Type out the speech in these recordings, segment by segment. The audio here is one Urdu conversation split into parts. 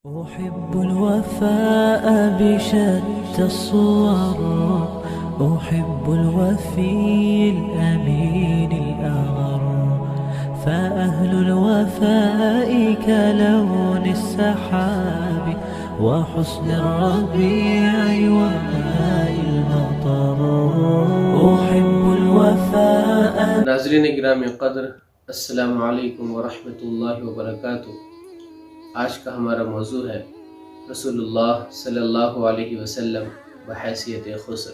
أحب الوفاء بشتى الصور، أحب الوفي الأمين الأغر، فأهل الوفاء كلون السحاب وحسن الربيع وماء المطر. أحب الوفاء. ناظرین گرامی قدر، السلام علیکم ورحمۃ اللہ وبرکاتہ۔ آج کا ہمارا موضوع ہے رسول اللہ صلی اللہ علیہ وسلم بحیثیت خسر۔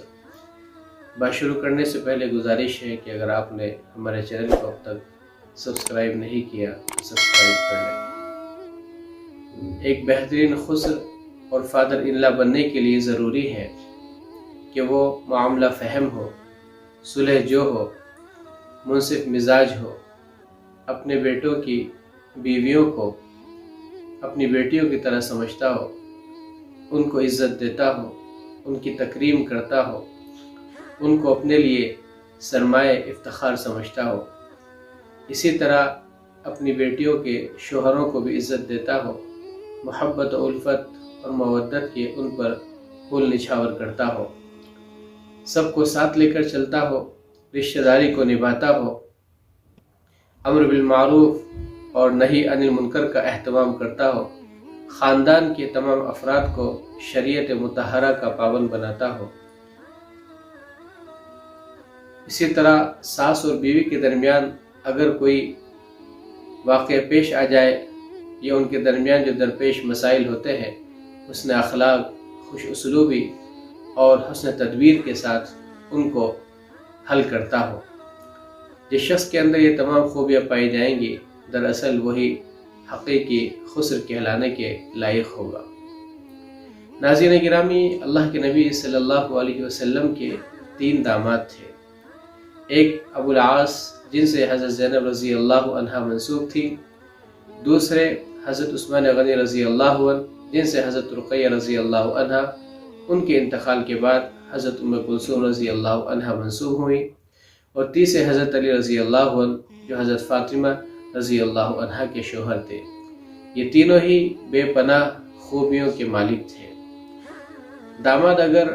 بات شروع کرنے سے پہلے گزارش ہے کہ اگر آپ نے ہمارے چینل کو اب تک سبسکرائب نہیں کیا تو سبسکرائب کر لیں۔ ایک بہترین خسر اور فادر ان لا بننے کے لیے ضروری ہے کہ وہ معاملہ فہم ہو، صلح جو ہو، منصف مزاج ہو، اپنے بیٹوں کی بیویوں کو اپنی بیٹیوں کی طرح سمجھتا ہو، ان کو عزت دیتا ہو، ان کی تکریم کرتا ہو، ان کو اپنے لیے سرمایہ افتخار سمجھتا ہو، اسی طرح اپنی بیٹیوں کے شوہروں کو بھی عزت دیتا ہو، محبت و الفت اور مودت کے ان پر پھول نچھاور کرتا ہو، سب کو ساتھ لے کر چلتا ہو، رشتہ داری کو نبھاتا ہو، امر بالمعروف اور نہی عن المنکر کا اہتمام کرتا ہو، خاندان کے تمام افراد کو شریعت مطہرہ کا پابند بناتا ہو۔ اسی طرح ساس اور بیوی کے درمیان اگر کوئی واقعہ پیش آ جائے یا ان کے درمیان جو درپیش مسائل ہوتے ہیں، حسن اخلاق، خوش اسلوبی اور حسن تدبیر کے ساتھ ان کو حل کرتا ہو۔ جس شخص کے اندر یہ تمام خوبیاں پائی جائیں گی، دراصل وہی حقیقی خسر کہلانے کے لائق ہوگا۔ ناظرین گرامی، اللہ کے نبی صلی اللہ علیہ وسلم کے 3 داماد تھے۔ ایک ابو العاص جن سے حضرت زینب رضی اللہ عنہ منسوب تھی، دوسرے حضرت عثمان غنی رضی اللہ عنہ جن سے حضرت رقیہ رضی اللہ عنہ، ان کے انتقال کے بعد حضرت ام کلثوم رضی اللہ عنہ منسوب ہوئی، اور تیسرے حضرت علی رضی اللہ عنہ جو حضرت فاطمہ رضی اللہ عنہ کے شوہر تھے۔ یہ تینوں ہی بے پناہ خوبیوں کے مالک تھے۔ داماد اگر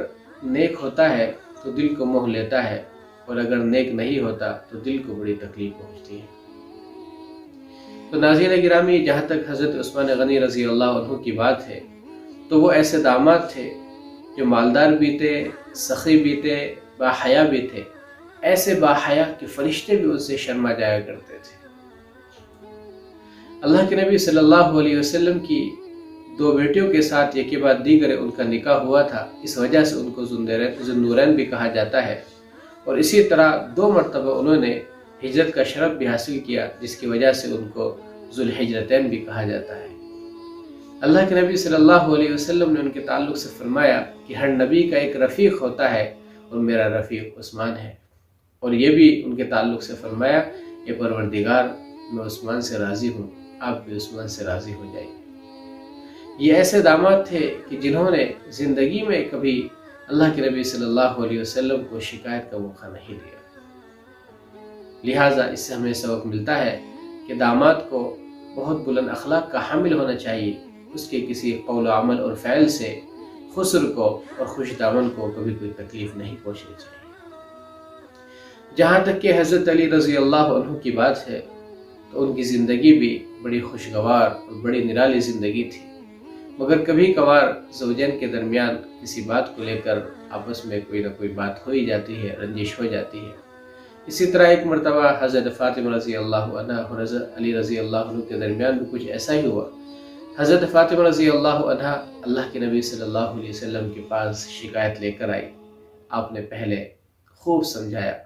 نیک ہوتا ہے تو دل کو موہ لیتا ہے، اور اگر نیک نہیں ہوتا تو دل کو بڑی تکلیف پہنچتی ہے۔ تو ناظرین گرامی، جہاں تک حضرت عثمان غنی رضی اللہ عنہ کی بات ہے تو وہ ایسے داماد تھے جو مالدار بھی تھے، سخی بھی تھے، باحیا بھی تھے، ایسے باحیا کہ فرشتے بھی ان سے شرما جایا کرتے تھے۔ اللہ کے نبی صلی اللہ علیہ وسلم کی 2 بیٹیوں کے ساتھ ایک کے بعد دیگر ان کا نکاح ہوا تھا، اس وجہ سے ان کو ذوالنورین بھی کہا جاتا ہے، اور اسی طرح 2 مرتبہ انہوں نے ہجرت کا شرف بھی حاصل کیا، جس کی وجہ سے ان کو ذوالحجرتین بھی کہا جاتا ہے۔ اللہ کے نبی صلی اللہ علیہ وسلم نے ان کے تعلق سے فرمایا کہ ہر نبی کا ایک رفیق ہوتا ہے، اور میرا رفیق عثمان ہے، اور یہ بھی ان کے تعلق سے فرمایا کہ پروردگار، میں عثمان سے راضی ہوں، آپ بھی عثمان سے راضی ہو جائیں۔ یہ ایسے داماد تھے کہ جنہوں نے زندگی میں کبھی اللہ کے نبی صلی اللہ علیہ وسلم کو شکایت کا موقع نہیں دیا۔ لہٰذا اس سے ہمیں سبق ملتا ہے کہ داماد کو بہت بلند اخلاق کا حامل ہونا چاہیے، اس کے کسی قول و عمل اور فعل سے خسر کو اور خوش دامن کو کبھی کوئی تکلیف نہیں پہنچنی چاہیے۔ جہاں تک کہ حضرت علی رضی اللہ عنہ کی بات ہے تو ان کی زندگی بھی بڑی خوشگوار اور بڑی نرالی زندگی تھی، مگر کبھی کبھار زوجین کے درمیان کسی بات کو لے کر آپس میں کوئی نہ کوئی بات ہو ہی جاتی ہے، رنجش ہو جاتی ہے۔ اسی طرح ایک مرتبہ حضرت فاطمہ رضی اللہ عنہ اور حضرت علی رضی اللہ عنہ کے درمیان بھی کچھ ایسا ہی ہوا۔ حضرت فاطمہ رضی اللہ عنہ اللہ کے نبی صلی اللہ علیہ وسلم کے پاس شکایت لے کر آئی۔ آپ نے پہلے خوب سمجھایا،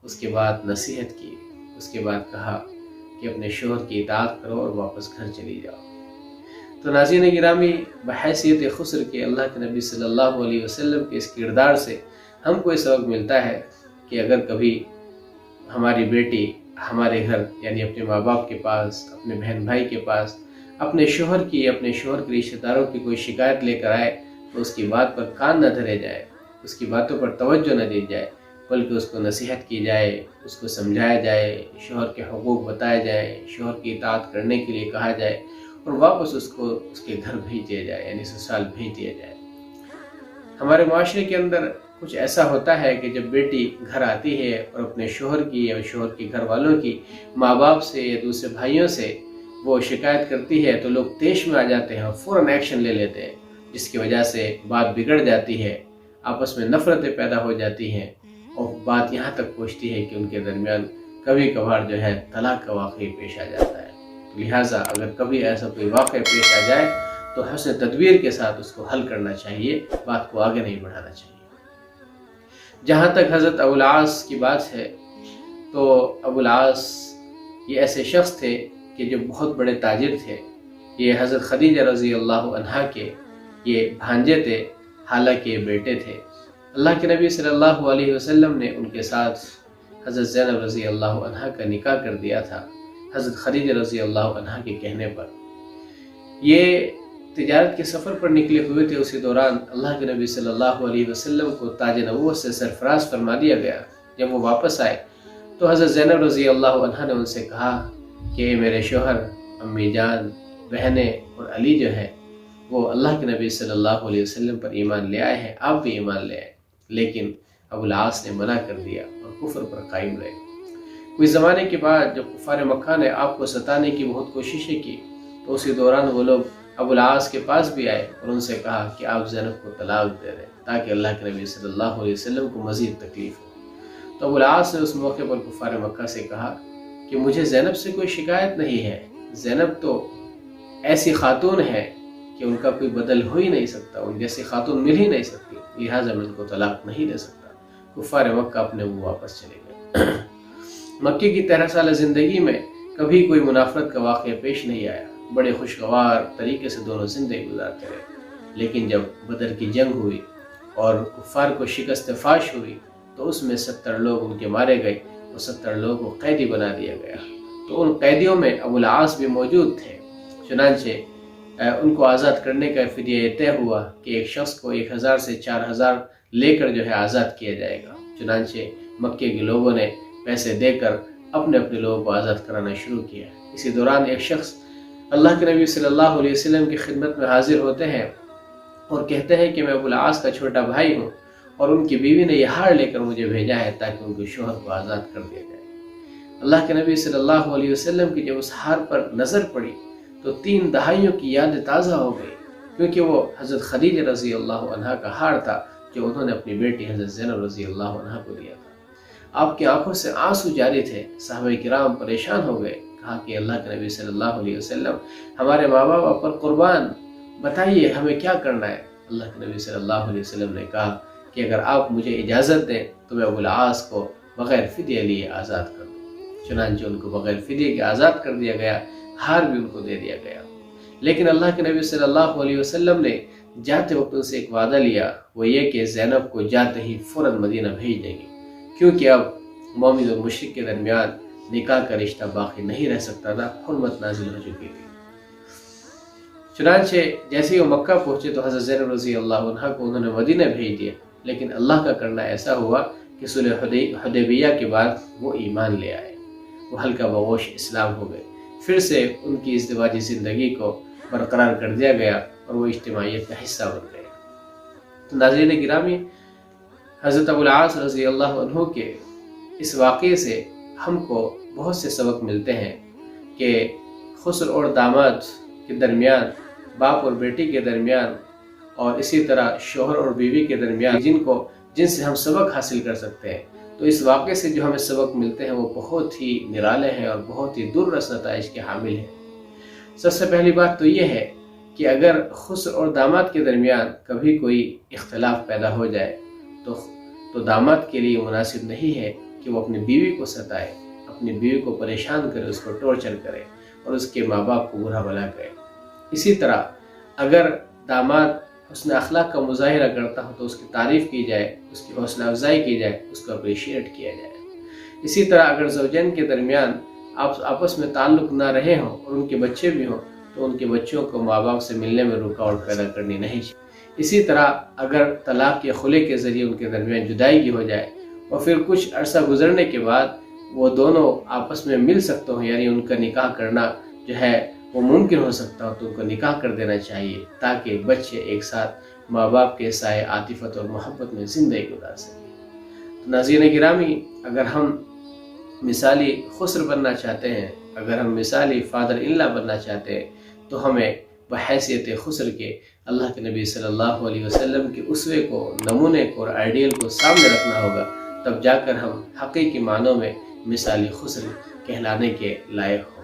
اس کے بعد نصیحت کی، اس کے بعد کہا کہ اپنے شوہر کی اطاعت کرو اور واپس گھر چلی جاؤ۔ تو ناظرین گرامی، بحیثیت خسر کے اللہ کے نبی صلی اللہ علیہ وسلم کے اس کردار سے ہم کو یہ سبق ملتا ہے کہ اگر کبھی ہماری بیٹی ہمارے گھر یعنی اپنے ماں باپ کے پاس، اپنے بہن بھائی کے پاس، اپنے شوہر کی، اپنے شوہر کے رشتہ داروں کی کوئی شکایت لے کر آئے تو اس کی بات پر کان نہ دھرے جائے، اس کی باتوں پر توجہ نہ دی جائے، بلکہ اس کو نصیحت کی جائے، اس کو سمجھایا جائے، شوہر کے حقوق بتائے جائے، شوہر کی اطاعت کرنے کے لیے کہا جائے، اور واپس اس کو اس کے گھر بھیج دیا جائے، یعنی سسرال بھیج دیا جائے۔ ہمارے معاشرے کے اندر کچھ ایسا ہوتا ہے کہ جب بیٹی گھر آتی ہے اور اپنے شوہر کی یا شوہر کے گھر والوں کی ماں باپ سے یا دوسرے بھائیوں سے وہ شکایت کرتی ہے تو لوگ طیش میں آ جاتے ہیں اور فوراً ایکشن لے لیتے ہیں، جس کی وجہ سے بات بگڑ جاتی ہے، آپس میں نفرتیں پیدا ہو جاتی ہیں اور بات یہاں تک پہنچتی ہے کہ ان کے درمیان کبھی کبھار جو ہے طلاق کا واقعہ پیش آ جاتا ہے۔ لہٰذا اگر کبھی ایسا کوئی واقعہ پیش آ جائے تو حسن تدبیر کے ساتھ اس کو حل کرنا چاہیے، بات کو آگے نہیں بڑھانا چاہیے۔ جہاں تک حضرت ابو العاص کی بات ہے تو ابو العاص یہ ایسے شخص تھے کہ جو بہت بڑے تاجر تھے۔ یہ حضرت خدیجہ رضی اللہ عنہا کے یہ بھانجے تھے، حالانکہ بیٹے تھے۔ اللہ کے نبی صلی اللہ علیہ وسلم نے ان کے ساتھ حضرت زینب رضی اللہ عنہا کا نکاح کر دیا تھا، حضرت خدیجہ رضی اللہ عنہا کے کہنے پر۔ یہ تجارت کے سفر پر نکلے ہوئے تھے، اسی دوران اللہ کے نبی صلی اللہ علیہ وسلم کو تاج نبوت سے سرفراز فرما دیا گیا۔ جب وہ واپس آئے تو حضرت زینب رضی اللہ عنہا نے ان سے کہا کہ میرے شوہر، امی جان، بہنیں اور علی جو ہے وہ اللہ کے نبی صلی اللہ علیہ وسلم پر ایمان لے آئے ہیں، آپ بھی ایمان لے آئے۔ لیکن ابو العاص نے منع کر دیا اور کفر پر قائم رہے۔ کچھ زمانے کے بعد جب کفار مکہ نے آپ کو ستانے کی بہت کوششیں کی تو اسی دوران وہ لوگ ابو العاص کے پاس بھی آئے اور ان سے کہا کہ آپ زینب کو طلاق دے دیں تاکہ اللہ کے نبی صلی اللہ علیہ وسلم کو مزید تکلیف ہو۔ تو ابو العاص نے اس موقع پر کفار مکہ سے کہا کہ مجھے زینب سے کوئی شکایت نہیں ہے، زینب تو ایسی خاتون ہے کہ ان کا کوئی بدل ہو ہی نہیں سکتا، ان جیسی خاتون مل ہی نہیں سکتی، لہٰذا میں ان کو طلاق نہیں دے سکتا۔ کفار مکہ اپنے وہ واپس چلے گئے۔ مکے کی 13 سالہ زندگی میں کبھی کوئی منافرت کا واقعہ پیش نہیں آیا، بڑے خوشگوار طریقے سے دونوں زندگی گزارتے رہے۔ لیکن جب بدر کی جنگ ہوئی اور کفار کو شکست فاش ہوئی تو اس میں 70 لوگ ان کے مارے گئے اور 70 لوگوں کو قیدی بنا دیا گیا۔ تو ان قیدیوں میں ابو العاص بھی موجود تھے، چنانچہ ان کو آزاد کرنے کا فدیہ یہ طے ہوا کہ ایک شخص کو 1000 سے 4000 لے کر جو ہے آزاد کیا جائے گا۔ چنانچہ مکے کے لوگوں نے پیسے دے کر اپنے اپنے لوگوں کو آزاد کرانا شروع کیا۔ اسی دوران ایک شخص اللہ کے نبی صلی اللہ علیہ وسلم کی خدمت میں حاضر ہوتے ہیں اور کہتے ہیں کہ میں ابو العاص کا چھوٹا بھائی ہوں اور ان کی بیوی نے یہ ہار لے کر مجھے بھیجا ہے تاکہ ان کے شوہر کو آزاد کر دیا جائے۔ اللہ کے نبی صلی اللہ علیہ وسلم کی جب اس ہار پر نظر پڑی تو 3 دہائیوں کی یاد تازہ ہو گئی، کیونکہ وہ حضرت خدیجہ رضی اللہ عنہا کا ہار تھا جو انہوں نے اپنی بیٹی حضرت زینب رضی اللہ عنہا کو دیا تھا۔ آپ کی آنکھوں سے آنسو جاری تھے، صحابہ کرام پریشان ہو گئے، کہا کہ اللہ کے نبی صلی اللہ علیہ وسلم ہمارے ماں باپ پر قربان، بتائیے ہمیں کیا کرنا ہے۔ اللہ کے نبی صلی اللہ علیہ وسلم نے کہا کہ اگر آپ مجھے اجازت دیں تو میں ابو العاص کو بغیر فدیہ لیے آزاد کر دوں۔ چنانچہ ان کو بغیر فدیہ کے آزاد کر دیا گیا، ہار بھی ان کو دے دیا گیا۔ لیکن اللہ کے نبی صلی اللہ علیہ وسلم نے جاتے وقت ان سے ایک وعدہ لیا، وہ یہ کہ زینب کو جاتے ہی فوراً مدینہ بھیج دیں گے، کیونکہ اب مومن اور مشرک کے درمیان نکاح کا رشتہ باقی نہیں رہ سکتا تھا، حرمت نازل ہو چکی تھی۔ چنانچہ جیسے ہی وہ مکہ پہنچے تو حضرت زینب رضی اللہ عنہا کو انہوں نے مدینہ بھیج دیا، لیکن اللہ کا کرنا ایسا ہوا کہ صلح حدیبیہ کے بعد وہ ایمان لے آئے، وہ ہلکا بغوش اسلام ہو گئے۔ پھر سے ان کی ازدواجی زندگی کو برقرار کر دیا گیا اور وہ اجتماعیت کا حصہ بن گئے۔ تو ناظرین گرامی، حضرت ابو العاص رضی اللہ عنہ کے اس واقعے سے ہم کو بہت سے سبق ملتے ہیں کہ خسر اور داماد کے درمیان، باپ اور بیٹی کے درمیان، اور اسی طرح شوہر اور بیوی کے درمیان جن سے ہم سبق حاصل کر سکتے ہیں۔ تو اس واقعے سے جو ہمیں سبق ملتے ہیں وہ بہت ہی نرالے ہیں اور بہت ہی دور رس نتائج کے حامل ہیں۔ سب سے پہلی بات تو یہ ہے کہ اگر خسر اور داماد کے درمیان کبھی کوئی اختلاف پیدا ہو جائے تو داماد کے لیے مناسب نہیں ہے کہ وہ اپنی بیوی کو ستائے، اپنی بیوی کو پریشان کرے، اس کو ٹارچر کرے اور اس کے ماں باپ کو برا بھلا کرے۔ اسی طرح اگر داماد حسن اخلاق کا مظاہرہ کرتا ہو تو اس کی تعریف کی جائے، اس کی حوصلہ افزائی کی جائے، اس کو اپریشیٹ کیا جائے۔ اسی طرح اگر زوجین کے درمیان آپس میں تعلق نہ رہے ہوں اور ان کے بچے بھی ہوں تو ان کے بچوں کو ماں باپ سے ملنے میں رکاوٹ پیدا کرنی نہیں چاہیے۔ اسی طرح اگر طلاق یا خلع کے ذریعے ان کے درمیان جدائی ہو جائے اور پھر کچھ عرصہ گزرنے کے بعد وہ دونوں آپس میں مل سکتے ہوں، یعنی ان کا نکاح کرنا جو ہے وہ ممکن ہو سکتا ہو تو ان کو نکاح کر دینا چاہیے تاکہ بچے ایک ساتھ ماں باپ کے سائے عاطفت اور محبت میں زندگی گزار سکیں۔ تو ناظرین گرامی، اگر ہم مثالی خسر بننا چاہتے ہیں، اگر ہم مثالی فادر ان لا بننا چاہتے ہیں، تو ہمیں بحیثیت خسر کے اللہ کے نبی صلی اللہ علیہ وسلم کے اسوے کو، نمونے کو اور آئیڈیل کو سامنے رکھنا ہوگا، تب جا کر ہم حقیقی معنوں میں مثالی خسر کہلانے کے لائق ہوں۔